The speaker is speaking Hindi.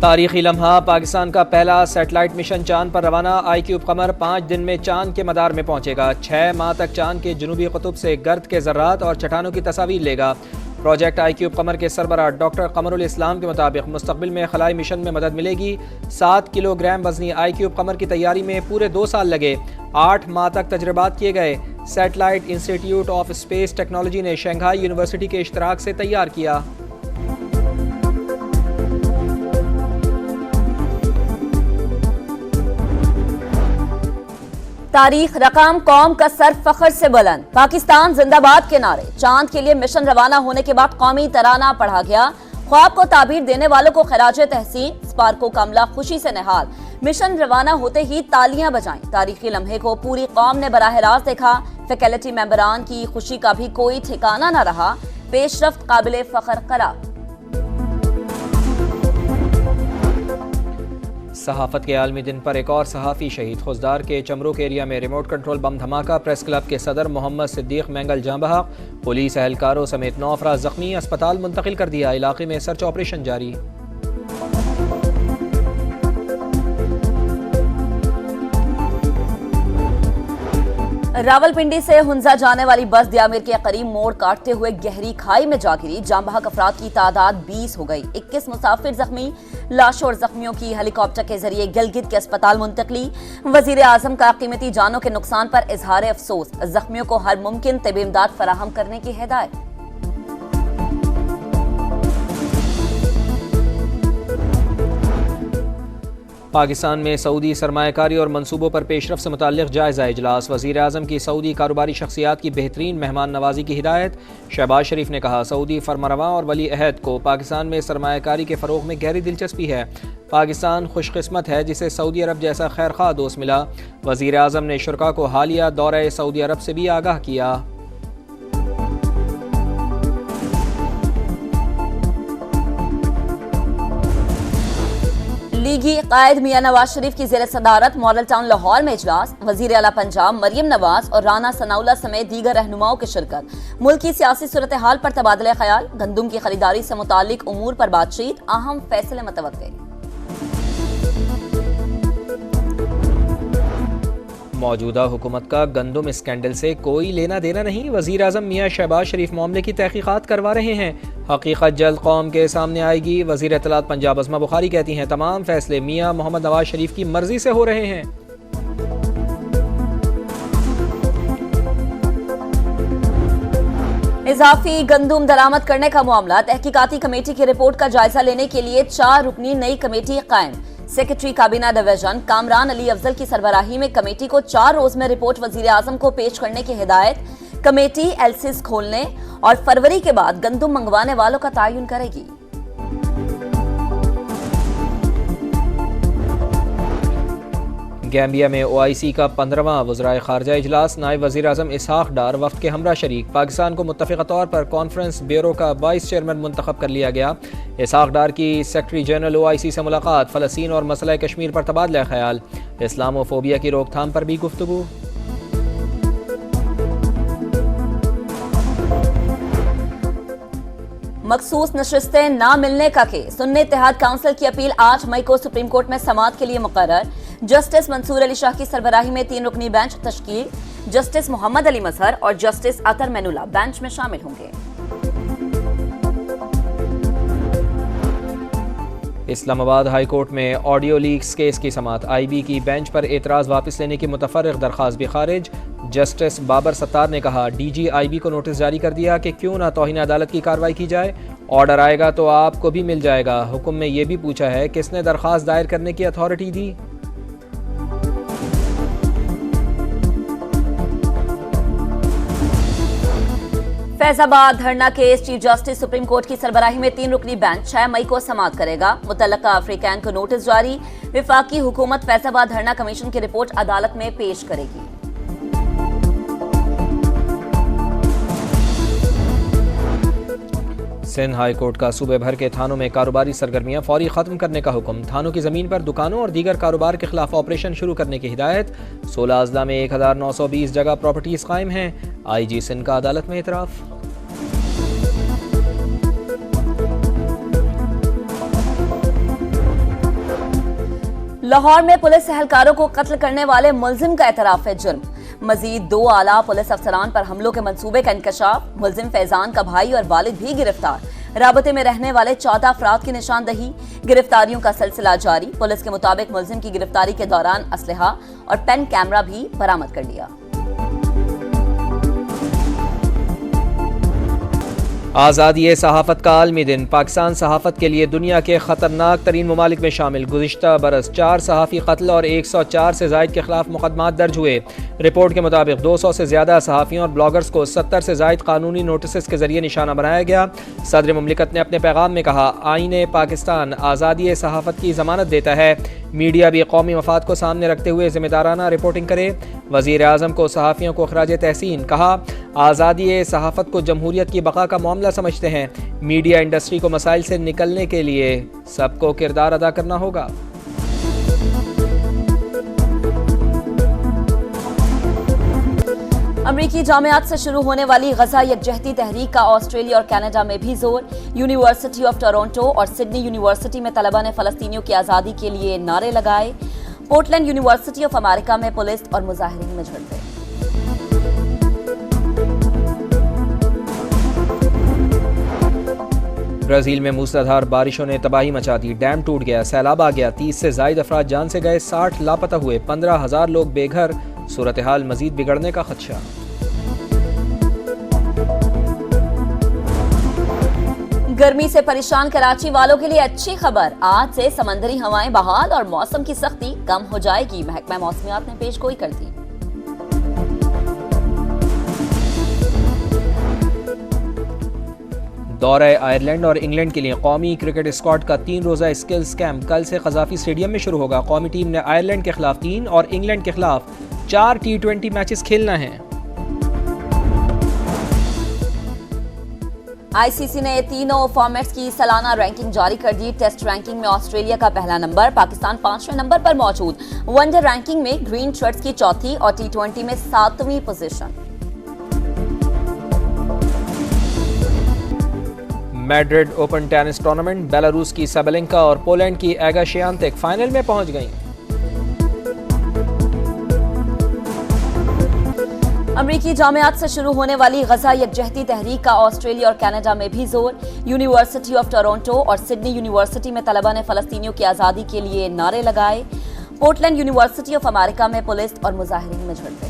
तारीखी लम्हा, पाकिस्तान का पहला सैटेलाइट मिशन चांद पर रवाना। IQ कमर 5 दिन में चांद के मदार में पहुंचेगा। 6 माह तक चांद के जुनूबी कुतुब से गर्द के ज़र्रात और चट्टानों की तस्वीर लेगा। प्रोजेक्ट IQ कमर के सरबराह डॉक्टर कमरुल इस्लाम के मुताबिक मुस्तकबिल में खलाई मिशन में मदद मिलेगी। 7 किलोग्राम वजनी IQ कमर की तैयारी में पूरे 2 साल लगे। 8 माह तक तजर्बात किए गए। Satellite institute of space technology ने शंघाई यूनिवर्सिटी के इश्तराक से तैयार किया। तारीख, रकम, कौम का सर फख्र से बुलंद। पाकिस्तान जिंदाबाद के नारे। चांद के लिए मिशन रवाना होने के बाद कौमी तराना पढ़ा गया। ख्वाब को ताबीर देने वालों को खिराजे तहसीन। स्पार्को का अमला खुशी से निहाल। मिशन रवाना होते ही तालियां बजाईं। तारीखी लम्हे को पूरी कौम ने बराह रास्त देखा। फैकल्टी मेंबरान की खुशी का भी कोई ठिकाना न रहा। पेशरफ्त काबिले फख्र करार। सहाफत के आलमी दिन पर एक और सहाफ़ी शहीद। खुजदार के चमरुक एरिया में रिमोट कंट्रोल बम धमाका। प्रेस क्लब के सदर मोहम्मद सिद्दीक मैंगल जाँ बहक। पुलिस एहलकारों समेत 9 अफराद जख्मी। अस्पताल मुंतकिल कर दिया। इलाके में सर्च ऑपरेशन जारी। रावलपिंडी से हुंजा जाने वाली बस दियामिर के करीब मोड़ काटते हुए गहरी खाई में जा गिरी। जाँ बहक अफराद की तादाद 20 हो गई। 21 मुसाफिर जख्मी। लाशों और जख्मियों की हेलीकॉप्टर के जरिए गिलगित के अस्पताल मुंतकली। वजीर आजम का कीमती जानों के नुकसान पर इजहार अफसोस। जख्मियों को हर मुमकिन तिब्बी इमदाद फराहम करने की हिदायत। पाकिस्तान में सऊदी सरमायाकारी और मनसूबों पर पेशरफ से मुताल्लिक़ जायज़ा इजलास। वज़ीर आज़म की सऊदी कारोबारी शख्सियात की बेहतरीन मेहमान नवाजी की हिदायत। शहबाज शरीफ ने कहा, सऊदी फरमारवा और वली अहद को पाकिस्तान में सरमायाकारी के फ़रोग़ में गहरी दिलचस्पी है। पाकिस्तान खुशकिस्मत है जिसे सऊदी अरब जैसा खैरख्वाह दोस्त मिला। वज़ीर आज़म ने शुरका को हालिया दौरे सऊदी अरब से भी आगाह किया। लीगी कायद मियां नवाज शरीफ की ज़ेर सदारत मॉडल टाउन लाहौर में इजलास। वज़ीर आला पंजाब मरियम नवाज और राना सनाउल्लाह समेत दीगर रहनुमाओं की शिरकत। मुल्क की सियासी सूरत हाल पर तबादला ख्याल। गंदुम की खरीदारी से मुताल्लिक उमूर पर बातचीत। अहम फैसले मुतवक्के। मौजूदा हुकूमत का गंदुम स्कैंडल से कोई लेना देना नहीं। वज़ीर आज़म मियां शहबाज शरीफ मामले की तहकीकात करवा रहे हैं। हकीकत जल्द कौम के सामने आएगी। वज़ीर इत्तलात पंजाब अज़मा बुखारी कहती हैं, तमाम फैसले मियां मोहम्मद नवाज शरीफ की मर्जी से हो रहे हैं। इजाफी गंदुम दरामद करने का मामला। तहकीकाती कमेटी की रिपोर्ट का जायजा लेने के लिए 4 रुकनी नई कमेटी कायम। सेक्रेटरी काबीना डिवीजन कामरान अली अफजल की सरबराही में कमेटी को 4 रोज में रिपोर्ट वजीर आजम को पेश करने की हिदायत। कमेटी एलसीज खोलने और फरवरी के बाद गंदुम मंगवाने वालों का तयन करेगी। गैम्बिया में OIC का 15वां वज़राए ख़ारजा इजलास। नायब वज़ीर आज़म इसहाक डार वफ़द के हमरा शरीक। पाकिस्तान को मुत्तफ़िक़ा तौर पर कॉन्फ्रेंस ब्यूरो का वाइस चेयरमैन मुंतखब कर लिया गया। इसहाक डार की सेक्रेटरी जनरल OIC से मुलाकात। फ़लस्तीन और मसला कश्मीर पर तबादला ख्याल। इस्लामोफोबिया की रोकथाम पर भी गुफ्तगू। मखसूस नशिस्तें ना मिलने का केस। सुन्नी इत्तेहाद काउंसिल की अपील 8 मई को सुप्रीम कोर्ट में समाअत के लिए मुकर्रर। जस्टिस मंसूर अली शाह की सरबराही में 3 रुकनी बेंच तश्कील। जस्टिस मोहम्मद अली मजहर और जस्टिस अतर मैनुल्लाह बेंच में शामिल होंगे। इस्लामाबाद हाई कोर्ट में ऑडियो लीक्स केस की समाअत। IB की बेंच पर एतराज़ वापस लेने की मुतफर्रिग दरख्वास्त भी खारिज। जस्टिस बाबर सत्तार ने कहा, DG IB को नोटिस जारी कर दिया कि क्यों ना तौहीन अदालत की कार्रवाई की जाए। ऑर्डर आएगा तो आपको भी मिल जाएगा। हुक्म में यह भी पूछा है किसने दरख्वास्त दायर करने की अथॉरिटी दी। फैजाबाद धरना case. Chief justice supreme court की सरबराही में 3 रुकनी बेंच 6 मई को समाअत करेगा। मुतल्लका अफ्रीकैन को नोटिस जारी। विफाकी हुकूमत फैजाबाद धरना कमीशन की रिपोर्ट अदालत में पेश करेगी। सिंध हाई कोर्ट का सूबे भर के थानों में कारोबारी सरगर्मियां फौरी खत्म करने का हुक्म। थानों की जमीन पर दुकानों और दीगर कारोबार के खिलाफ ऑपरेशन शुरू करने की हिदायत। 16 अजला में 1920 जगह प्रॉपर्टीज कायम हैं। IG सिंध का अदालत में इतराफ। लाहौर में पुलिस एहलकारों को कत्ल करने वाले मुलजिम का एतराफ है जुर्म। मजीद 2 आला पुलिस अफसरान पर हमलों के मंसूबे का इंकशाफ। मुलजिम फैजान का भाई और वालिद भी गिरफ्तार। राबते में रहने वाले 14 अफराद की निशानदही। गिरफ्तारियों का सिलसिला जारी। पुलिस के मुताबिक मुलजिम की गिरफ्तारी के दौरान असलहा और पेन कैमरा भी बरामद कर लिया। आज़ादी सहाफ़त का आलमी दिन। पाकिस्तान सहाफ़त के लिए दुनिया के ख़तरनाक तरीन ममालिक में शामिल। गुज़िश्ता बरस 4 सहाफ़ी कत्ल और 104 से ज़ायद के खिलाफ मुकदमात दर्ज हुए। रिपोर्ट के मुताबिक 200 से ज़्यादा सहाफ़ियों और ब्लॉगर्स को 70 से ज़ायद कानूनी नोटिस के ज़रिए निशाना बनाया गया। सदर मुमलिकत ने अपने पैगाम में कहा, आईन पाकिस्तान आज़ादी सहाफ़त की ज़मानत देता है। मीडिया भी कौमी मफाद को सामने रखते हुए ज़िम्मेदाराना रिपोर्टिंग करे। वज़ीर आज़म को सहाफ़ियों को खराज तहसीन। कहा, आज़ादी सहाफ़त को जमहूरियत की बका का मामला समझते हैं। मीडिया इंडस्ट्री को मसाइल से निकलने के लिए सबको किरदार अदा करना होगा। अमरीकी जामियात से शुरू होने वाली गजा यकजहती तहरीक का ऑस्ट्रेलिया और कनाडा में भी जोर। यूनिवर्सिटी ऑफ टोरंटो और सिडनी यूनिवर्सिटी में तलबा ने फलस्तीनियों की आज़ादी के लिए नारे लगाए। पोर्टलैंड यूनिवर्सिटी ऑफ अमेरिका में पुलिस और मुजाहिरीन में झड़पें। ब्राजील में मूसलाधार बारिशों ने तबाही मचा दी। डैम टूट गया, सैलाब आ गया। 30 से ज़ायद अफराद जान से गए, 60 लापता हुए। 15,000 लोग बेघर। सूरत हाल मजीद बिगड़ने का खदशा। गर्मी से परेशान कराची वालों के लिए अच्छी खबर। आज से समंदरी हवाएं बहाल और मौसम की सख्ती कम हो जाएगी। महकमा मौसमियात ने पेशगोई कर दी। दौरे आयरलैंड और इंग्लैंड के लिए कौमी क्रिकेट स्क्वाड का 3 रोज़ा स्किल्स कैंप कल से कज़ाफी स्टेडियम में शुरू होगा। कौमी टीम ने आयरलैंड के खिलाफ 3 और इंग्लैंड के खिलाफ 4 T20 मैचेस खेलना है। आईसीसी ने तीनों फॉर्मेट्स की सालाना रैंकिंग जारी कर दी। टेस्ट रैंकिंग में ऑस्ट्रेलिया का पहला नंबर, पाकिस्तान 5वें नंबर पर मौजूद। वनडे रैंकिंग में ग्रीन शर्ट्स की 4थी और T20 में 7वीं position. Madrid Open tennis tournament. Belarus की साबेलेंका और पोलैंड की एगा श्वियातेक फाइनल में पहुंच गईं। अमरीकी जामियात से शुरू होने वाली गजा यकजहती तहरीक का ऑस्ट्रेलिया और कनाडा में भी जोर। यूनिवर्सिटी ऑफ टोरंटो और सिडनी यूनिवर्सिटी में तलबा ने फलस्तीनियों की आज़ादी के लिए नारे लगाए। पोर्टलैंड यूनिवर्सिटी ऑफ अमेरिका में पुलिस और मुजाहिरीन में झड़पें।